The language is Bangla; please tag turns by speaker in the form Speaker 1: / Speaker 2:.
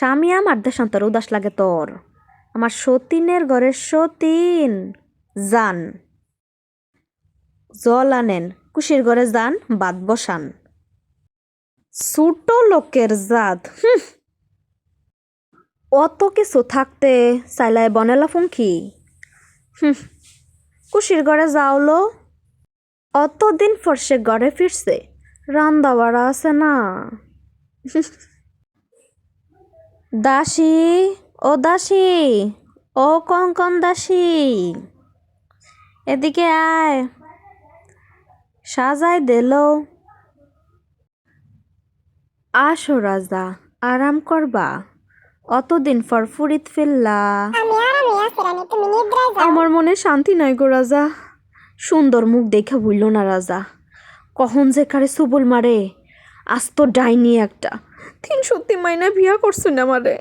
Speaker 1: স্বামী আমার দেশান্তর উদাস লাগে তোর। আমার সতীনের ঘরে সতীন যান, জল আনেন, কুশির ঘরে যান, বাদ বসান। ছোট লোকের জাত, অত কিছু থাকতে চাইলায় বনেলা ফুঙ্কি। কুশির ঘরে যাওলো, অতদিন পর সে ঘরে ফিরছে, রান্দা বাড়া আছে না। দাসী, ও দাসী, ও কঙ্কন দাসী, এদিকে আয়, সাজাই দিলো। আসো রাজা, আরাম করবা, অতদিন পর ফুরিত ফিরলা। আমার মনে শান্তি নাই গো রাজা। সুন্দর মুখ দেখে ভুলল না রাজা, কখন যে কারে সুবল মারে। আজ তো ডাইনি একটা 300 মাইনা বিয়া করছে না মারে।